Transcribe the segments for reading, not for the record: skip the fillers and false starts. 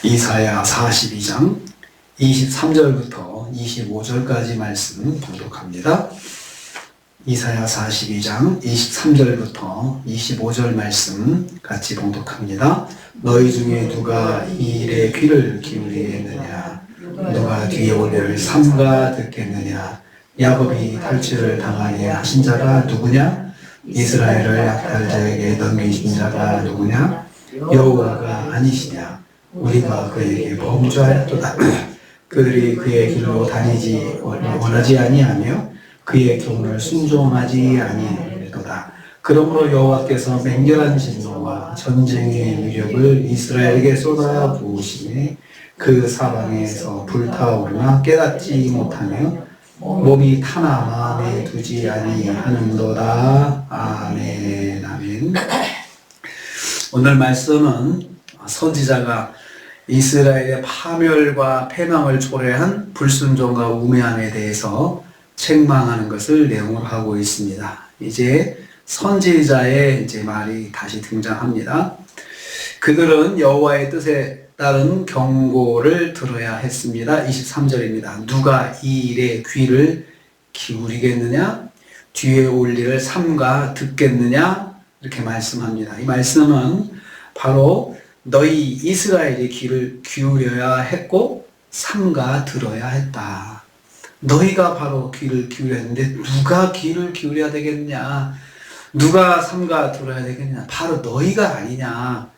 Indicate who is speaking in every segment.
Speaker 1: 이사야 42장 23절부터 25절까지 말씀 봉독합니다. 이사야 42장 23절부터 25절 말씀 같이 봉독합니다. 너희 중에 누가 이 일에 귀를 기울이겠느냐? 누가 뒤에 올려를 삼가 듣겠느냐? 야곱이 탈취를 당하게 하신 자가 누구냐? 이스라엘을 약탈자에게 넘기신 자가 누구냐? 여호와가 아니시냐? 우리가 그에게 범죄하였도다. 그들이 그의 길로 다니지 원하지 아니하며 그의 교훈을 순종하지 아니하였도다. 그러므로 여호와께서 맹렬한 진노와 전쟁의 위력을 이스라엘에게 쏟아 부으시매 그 사방에서 불타오르나 깨닫지 못하며 몸이 타나 마음에 두지 아니하는도다. 아멘. 아멘. 오늘 말씀은 선지자가 이스라엘의 파멸과 패망을 초래한 불순종과 우매함에 대해서 책망하는 것을 내용으로 하고 있습니다. 이제 선지자의 말이 다시 등장합니다. 그들은 여호와의 뜻에 따른 경고를 들어야 했습니다. 23절입니다. 누가 이 일에 귀를 기울이겠느냐? 뒤에 올 일을 삼가 듣겠느냐? 이렇게 말씀합니다. 이 말씀은 바로 너희 이스라엘이 귀를 기울여야 했고 삼가 들어야 했다. 너희가 바로 귀를 기울여야 했는데 누가 귀를 기울여야 되겠냐? 누가 삼가 들어야 되겠냐? 바로 너희가 아니냐?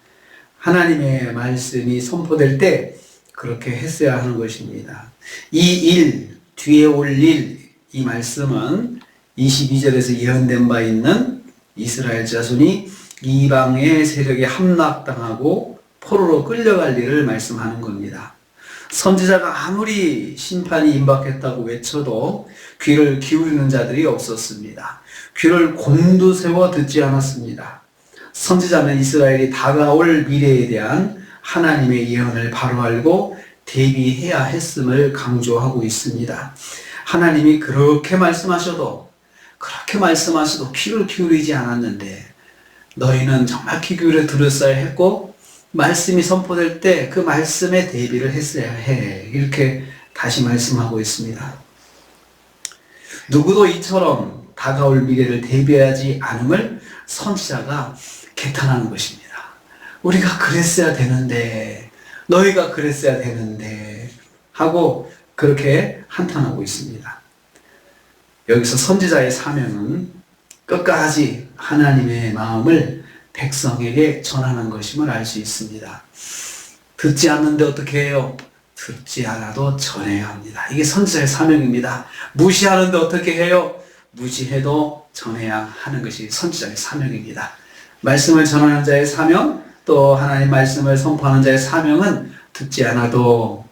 Speaker 1: 하나님의 말씀이 선포될 때 그렇게 했어야 하는 것입니다. 이 일, 뒤에 올 일, 이 말씀은 22절에서 예언된 바 있는 이스라엘 자손이 이방의 세력에 함락당하고 포로로 끌려갈 일을 말씀하는 겁니다. 선지자가 아무리 심판이 임박했다고 외쳐도 귀를 기울이는 자들이 없었습니다. 귀를 곤두세워 듣지 않았습니다. 선지자는 이스라엘이 다가올 미래에 대한 하나님의 예언을 바로 알고 대비해야 했음을 강조하고 있습니다. 하나님이 그렇게 말씀하셔도 귀를 기울이지 않았는데 너희는 정말 귀 기울여 들었어야 했고 말씀이 선포될 때 그 말씀에 대비를 했어야 해. 이렇게 다시 말씀하고 있습니다. 누구도 이처럼 다가올 미래를 대비하지 않음을 선지자가 개탄하는 것입니다. 우리가 그랬어야 되는데, 너희가 그랬어야 되는데 하고 그렇게 한탄하고 있습니다. 여기서 선지자의 사명은 끝까지 하나님의 마음을 백성에게 전하는 것임을 알 수 있습니다. 듣지 않는데 어떻게 해요? 듣지 않아도 전해야 합니다. 이게 선지자의 사명입니다. 무시하는데 어떻게 해요? 무시해도 전해야 하는 것이 선지자의 사명입니다. 말씀을 전하는 자의 사명, 또 하나님 말씀을 선포하는 자의 사명은 듣지 않아도,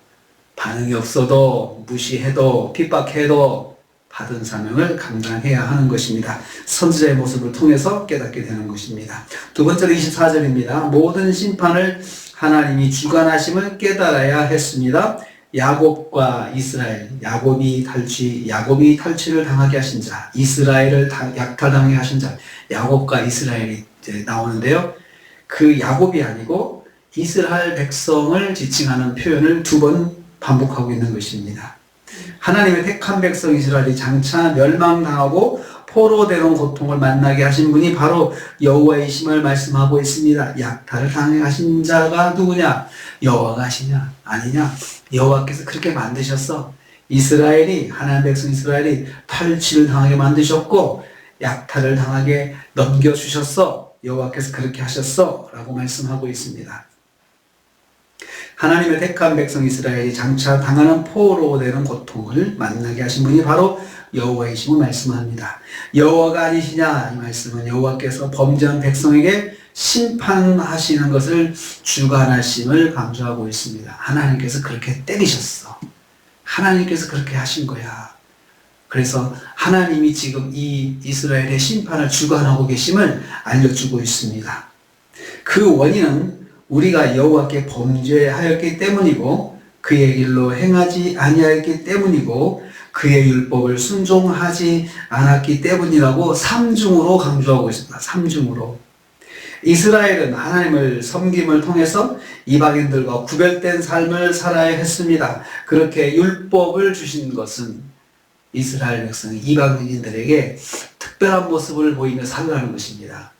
Speaker 1: 반응이 없어도, 무시해도, 핍박해도 받은 사명을 감당해야 하는 것입니다. 선지자의 모습을 통해서 깨닫게 되는 것입니다. 두 번째로 24절입니다. 모든 심판을 하나님이 주관하심을 깨달아야 했습니다. 야곱과 이스라엘, 야곱이 탈취를 당하게 하신 자, 이스라엘을 약탈당하게 하신 자, 야곱과 이스라엘이 이제 나오는데요. 그 야곱이 아니고 이스라엘 백성을 지칭하는 표현을 두 번 반복하고 있는 것입니다. 하나님의 택한 백성 이스라엘이 장차 멸망당하고 포로되는 고통을 만나게 하신 분이 바로 여호와이심을 말씀하고 있습니다. 약탈을 당하게 하신 자가 누구냐? 여호와가 하시냐? 아니냐? 여호와께서 그렇게 만드셨어. 이스라엘이, 하나님 백성 이스라엘이 탈취를 당하게 만드셨고 약탈을 당하게 넘겨주셨어. 여호와께서 그렇게 하셨어 라고 말씀하고 있습니다. 하나님의 택한 백성 이스라엘이 장차 당하는 포로로 되는 고통을 만나게 하신 분이 바로 여호와이심을 말씀합니다. 여호와가 아니시냐? 이 말씀은 여호와께서 범죄한 백성에게 심판하시는 것을 주관하심을 강조하고 있습니다. 하나님께서 그렇게 때리셨어. 하나님께서 그렇게 하신 거야. 그래서 하나님이 지금 이 이스라엘의 심판을 주관하고 계심을 알려주고 있습니다. 그 원인은 우리가 여호와께 범죄하였기 때문이고 그의 길로 행하지 아니하였기 때문이고 그의 율법을 순종하지 않았기 때문이라고 삼중으로 강조하고 있습니다. 삼중으로. 이스라엘은 하나님을 섬김을 통해서 이방인들과 구별된 삶을 살아야 했습니다. 그렇게 율법을 주신 것은 이스라엘 백성, 이방인들에게 특별한 모습을 보이며 살라는 것입니다.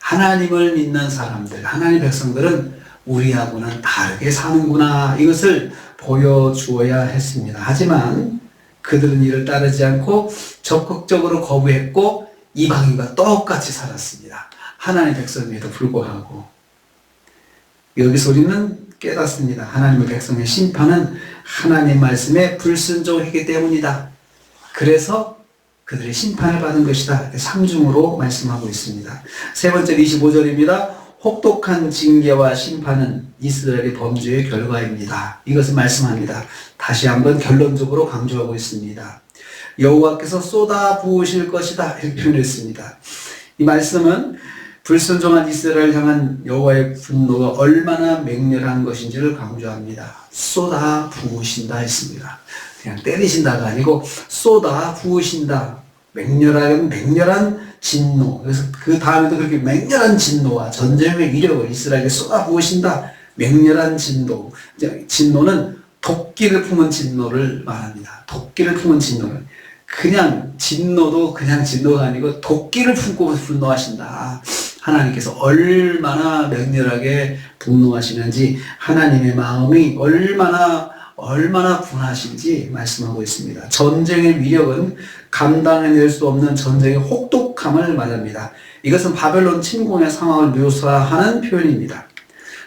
Speaker 1: 하나님을 믿는 사람들, 하나님 백성들은 우리하고는 다르게 사는구나, 이것을 보여주어야 했습니다. 하지만 그들은 이를 따르지 않고 적극적으로 거부했고 이방인과 똑같이 살았습니다. 하나님 백성임에도 불구하고. 여기서 우리는 깨닫습니다. 하나님의 백성의 심판은 하나님 말씀에 불순종했기 때문이다. 그래서 그들의 심판을 받은 것이다. 3중으로 말씀하고 있습니다. 세 번째 25절입니다. 혹독한 징계와 심판은 이스라엘의 범죄의 결과입니다. 이것을 말씀합니다. 다시 한번 결론적으로 강조하고 있습니다. 여호와께서 쏟아 부으실 것이다, 이렇게 표현했습니다. 이 말씀은 불순종한 이스라엘 향한 여호와의 분노가 얼마나 맹렬한 것인지를 강조합니다. 쏟아 부으신다 했습니다. 그냥 때리신다가 아니고 쏟아 부으신다. 맹렬한 진노. 그래서 그 다음에도 그렇게 맹렬한 진노와 전쟁의 위력을 이스라엘에 쏟아 부으신다. 맹렬한 진노. 진노는 도끼를 품은 진노를 말합니다. 도끼를 품은 진노를. 그냥 진노도 그냥 진노가 아니고 도끼를 품고 분노하신다. 하나님께서 얼마나 맹렬하게 분노하시는지, 하나님의 마음이 얼마나 분하신지 말씀하고 있습니다. 전쟁의 위력은 감당해낼 수 없는 전쟁의 혹독함을 말합니다. 이것은 바벨론 침공의 상황을 묘사하는 표현입니다.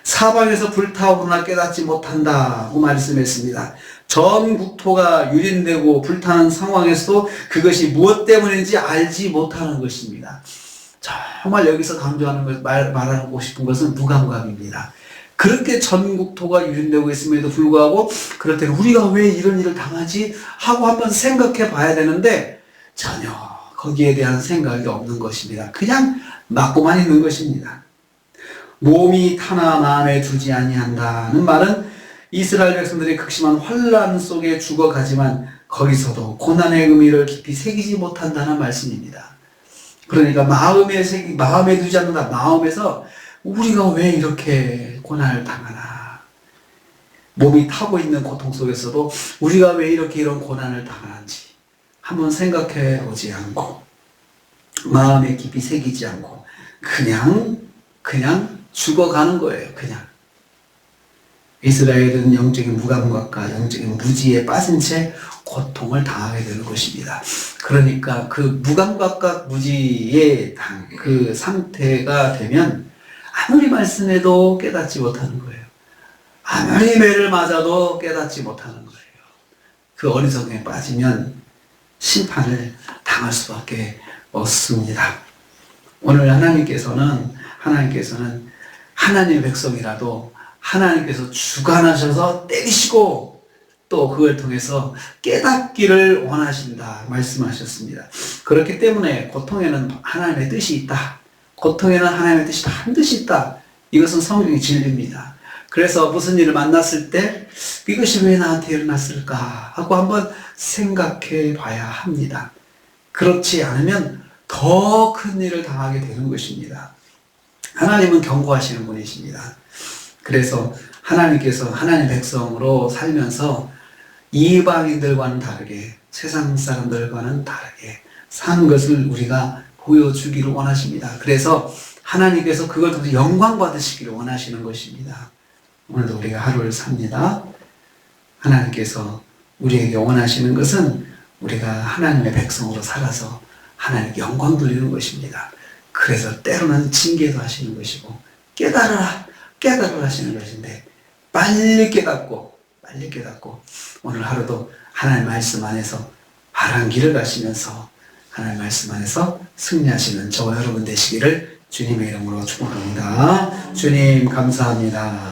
Speaker 1: 사방에서 불타오르나 깨닫지 못한다고 말씀했습니다. 전 국토가 유린되고 불타는 상황에서도 그것이 무엇 때문인지 알지 못하는 것입니다. 정말 여기서 강조하는 것, 말하고 싶은 것은 무감각입니다. 그렇게 전 국토가 유린되고 있음에도 불구하고 그럴 때는 우리가 왜 이런 일을 당하지? 하고 한번 생각해 봐야 되는데 전혀 거기에 대한 생각이 없는 것입니다. 그냥 맞고만 있는 것입니다. 몸이 타나 마음에 두지 아니한다는 말은 이스라엘 백성들이 극심한 환난 속에 죽어가지만 거기서도 고난의 의미를 깊이 새기지 못한다는 말씀입니다. 그러니까 마음에 두지 않는다. 마음에서 우리가 왜 이렇게 고난을 당하나, 몸이 타고 있는 고통 속에서도 우리가 왜 이런 고난을 당하는지 한번 생각해 보지 않고 마음에 깊이 새기지 않고 그냥 죽어가는 거예요. 그냥. 이스라엘은 영적인 무감각과 영적인 무지에 빠진 채 고통을 당하게 되는 것입니다. 그러니까 그 무감각과 무지의 그 상태가 되면 아무리 말씀해도 깨닫지 못하는 거예요. 아무리 매를 맞아도 깨닫지 못하는 거예요. 그 어리석음에 빠지면 심판을 당할 수밖에 없습니다. 오늘 하나님께서는 하나님의 백성이라도 하나님께서 주관하셔서 때리시고 또 그걸 통해서 깨닫기를 원하신다 말씀하셨습니다. 그렇기 때문에 고통에는 하나님의 뜻이 있다. 고통에는 하나님의 뜻이 반드시 있다. 이것은 성경의 진리입니다. 그래서 무슨 일을 만났을 때 이것이 왜 나한테 일어났을까 하고 한번 생각해 봐야 합니다. 그렇지 않으면 더 큰 일을 당하게 되는 것입니다. 하나님은 경고하시는 분이십니다. 그래서 하나님께서 하나님의 백성으로 살면서 이방인들과는 다르게, 세상 사람들과는 다르게 사는 것을 우리가 보여주기를 원하십니다. 그래서 하나님께서 그걸 통해서 영광 받으시기를 원하시는 것입니다. 오늘도 우리가 하루를 삽니다. 하나님께서 우리에게 원하시는 것은 우리가 하나님의 백성으로 살아서 하나님께 영광 돌리는 것입니다. 그래서 때로는 징계도 하시는 것이고 깨달아라 하시는 것인데 빨리 깨닫고 오늘 하루도 하나님의 말씀 안에서 바른 길을 가시면서 하나님의 말씀 안에서 승리하시는 저와 여러분 되시기를 주님의 이름으로 축복합니다. 주님 감사합니다.